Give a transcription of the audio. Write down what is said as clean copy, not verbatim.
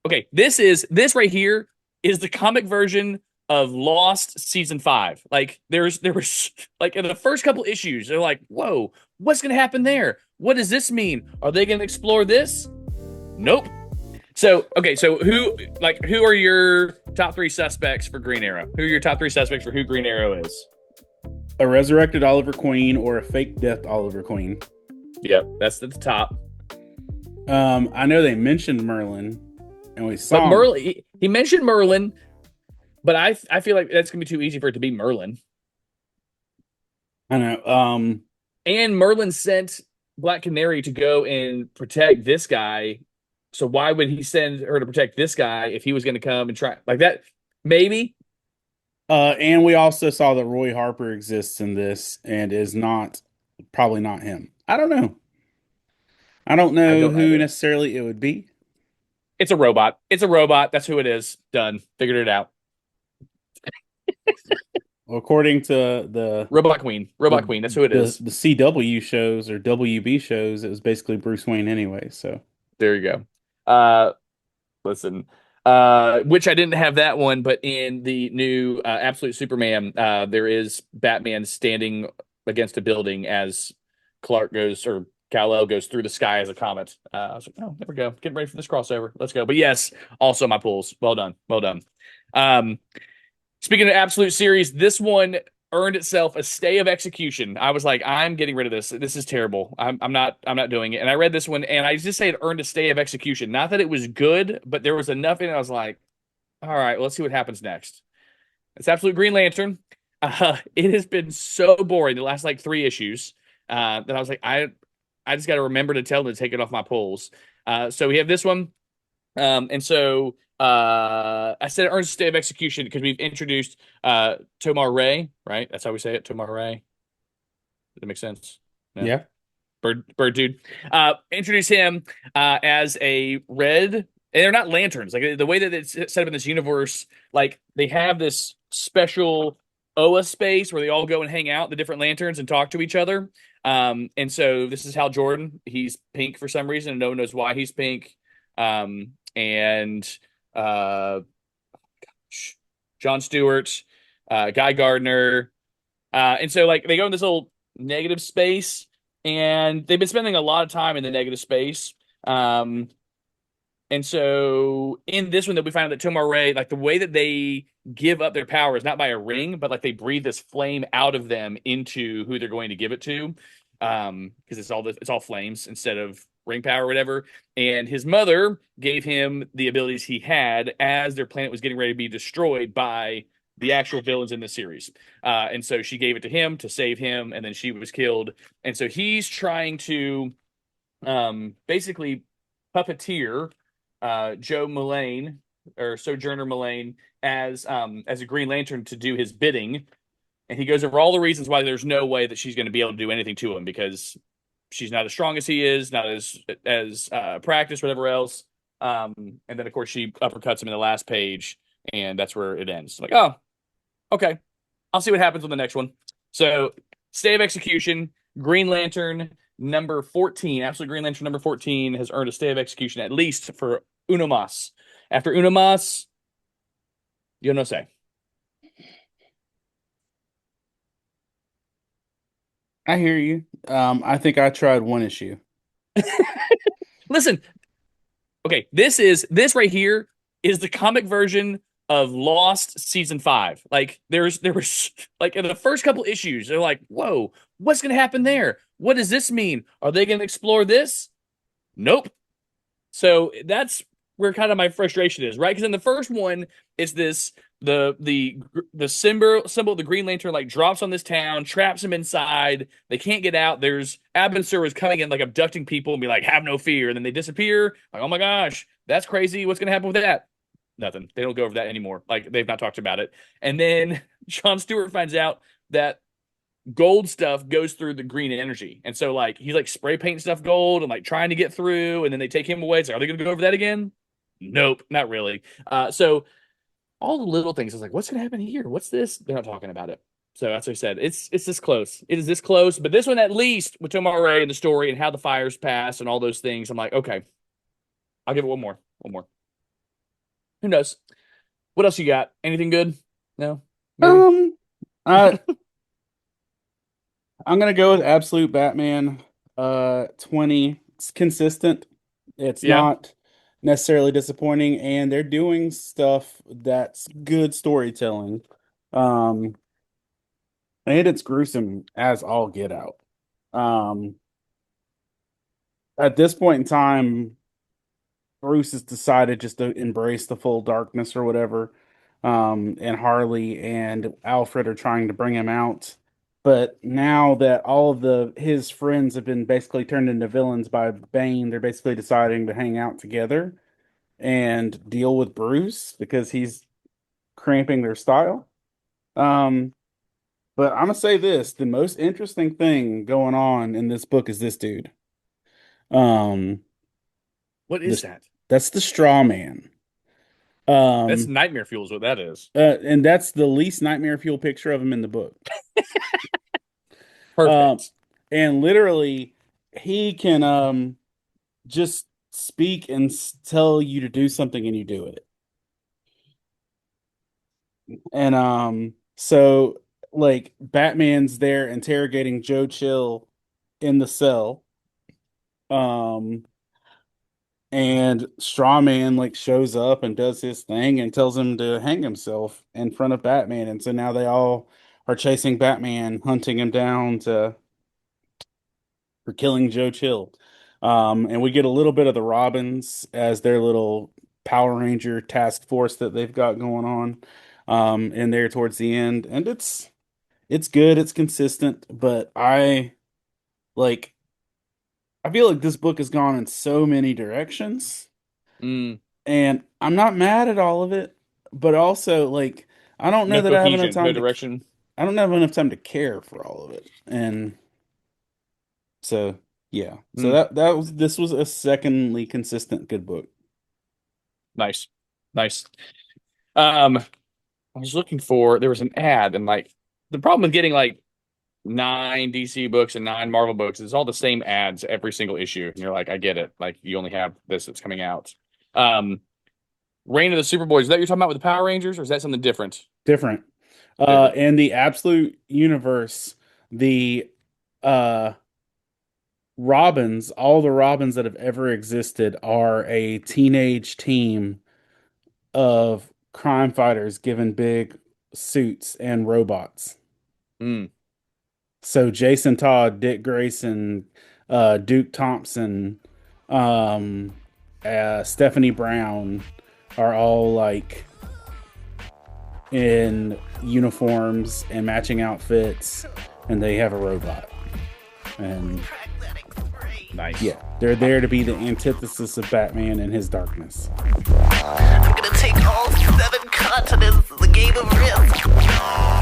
Okay, this right here is the comic version of Lost season 5. Like there was like in the first couple issues, they're like, "Whoa, what's going to happen there? What does this mean? Are they going to explore this?" Nope. So, okay, so who are your top 3 suspects for Green Arrow? Who are your top 3 suspects for who Green Arrow is? A resurrected Oliver Queen or a fake death Oliver Queen. Yep, that's at the top. I know they mentioned Merlin, and we But saw him. Merlin, he mentioned Merlin, but I feel like that's gonna be too easy for it to be Merlin. I know. And Merlin sent Black Canary to go and protect this guy. So why would he send her to protect this guy if he was going to come and try like that? Maybe And we also saw that Roy Harper exists in this and is not probably not him. I don't know. I don't I know don't who either. necessarily it would be. It's a robot. It's a robot. That's who it is. Done. Figured it out. According to the Robot Queen. Robot the Queen. That's who it is. the CW shows or WB shows, it was basically Bruce Wayne anyway. So There you go. Listen. Which I didn't have that one, but in the new Absolute Superman, there is Batman standing against a building as Clark goes or Kal-El goes through the sky as a comet. I was like, oh, there we go. Getting ready for this crossover. Let's go. But yes, also my pulls. Well done. Well done. Um, Speaking of absolute series, this one earned itself a stay of execution. I was like, I'm getting rid of this. This is terrible. I'm not doing it. And I read this one and I just say it earned a stay of execution. Not that it was good, but there was enough in it. I was like, all right, well, let's see what happens next. It's Absolute Green Lantern. It has been so boring the last like 3 issues that I was like, I just got to remember to tell them to take it off my polls. So we have this one. I said it earns a state of execution because we've introduced Tomar Ray, right? That's how we say it, Tomar Ray. Does that make sense? No. yeah. Bird dude. Introduce him as a red, and they're not lanterns. Like the way that it's set up in this universe, like they have this special OA space where they all go and hang out, the different lanterns, and talk to each other. And so this is Hal Jordan. He's pink for some reason, and no one knows why he's pink. And uh, John Stewart, Guy Gardner, and so like they go in this little negative space, and they've been spending a lot of time in the negative space. Um, and so in this one that we find out that Tomar Ray, like the way that they give up their power is not by a ring, but like they breathe this flame out of them into who they're going to give it to. Because it's all flames instead of ring power or whatever. And his mother gave him the abilities he had as their planet was getting ready to be destroyed by the actual villains in the series. And so she gave it to him to save him, and then she was killed. And so he's trying to basically puppeteer Joe Mullane or Sojourner Mullane as a Green Lantern to do his bidding. And he goes over all the reasons why there's no way that she's going to be able to do anything to him because she's not as strong as he is, not as practiced, whatever else. And then of course she uppercuts him in the last page, and that's where it ends. Like, oh, okay, I'll see what happens on the next one. So, stay of execution, Green Lantern number 14, Absolute Green Lantern number 14 has earned a stay of execution at least for uno mas. After uno mas, yo no sé. I hear you. I think I tried one issue. Listen, okay, this right here is the comic version of Lost season 5. Like there was like in the first couple issues, they're like, "Whoa, what's going to happen there? What does this mean? Are they going to explore this?" Nope. So that's where kind of my frustration is, right? Because in the first one, it's this the symbol of the Green Lantern like drops on this town, traps them inside. They can't get out. There's Abin Sur is coming in like abducting people and be like, "Have no fear," and then they disappear. Like, oh my gosh, that's crazy. What's gonna happen with that? Nothing. They don't go over that anymore. Like they've not talked about it. And then John Stewart finds out that gold stuff goes through the green energy. And so like he's like spray painting stuff gold and like trying to get through, and then they take him away. It's like, are they gonna go over that again? Nope, not really. So all the little things, I was like, what's gonna happen here? What's this? They're not talking about it. So that's what I said. It's this close. It is this close. But this one, at least with Tomar Ray and the story and how the fires pass and all those things, I'm like, okay, I'll give it one more. One more. Who knows? What else you got? Anything good? No, maybe. Um, I I'm gonna go with Absolute Batman 20. It's consistent. It's Yeah. not necessarily disappointing, and they're doing stuff that's good storytelling. Um, and it's gruesome as all get out. Um, at this point in time, Bruce has decided just to embrace the full darkness or whatever. And Harley and Alfred are trying to bring him out. But now that all of the his friends have been basically turned into villains by Bane, they're basically deciding to hang out together and deal with Bruce because he's cramping their style. Um, but I'm gonna say this, the most interesting thing going on in this book is this dude. Um, What is this that? that's the straw man. That's Um, nightmare fuel is what that is. and that's the least nightmare fuel picture of him in the book. Um, Perfect. and literally, he can just speak and tell you to do something, and you do it. And so like Batman's there interrogating Joe Chill in the cell. Um, and Strawman like shows up and does his thing and tells him to hang himself in front of Batman. And so now they all are chasing Batman, hunting him down to for killing Joe Chill. And we get a little bit of the Robins as their little Power Ranger task force that they've got going on in there towards the end. And it's good, it's consistent, but like I feel like this book has gone in so many directions. Mm, And I'm not mad at all of it, but also like I don't know no that I have enough cohesion, no time to direction. I don't have enough time to care for all of it. And so yeah. So Mm, that was this was a secondly consistent good book. nice. Nice. Um, I was looking for there was an ad and like the problem with getting like nine DC books and nine Marvel books is all the same ads every single issue. And you're like, I get it. Like you only have this that's coming out. Um, Reign of the Superboys, is that what you're talking about with the Power Rangers, or is that something different? Different. Different. In the absolute universe, the uh Robins, all the Robins that have ever existed are a teenage team of crime fighters given big suits and robots. Mm. So Jason Todd, Dick Grayson, Duke Thompson, um, Stephanie Brown are all like in uniforms and matching outfits, and they have a robot. And Nice. yeah, they're there to be the antithesis of Batman and his darkness. I'm gonna take all 7 continents as a game of risk.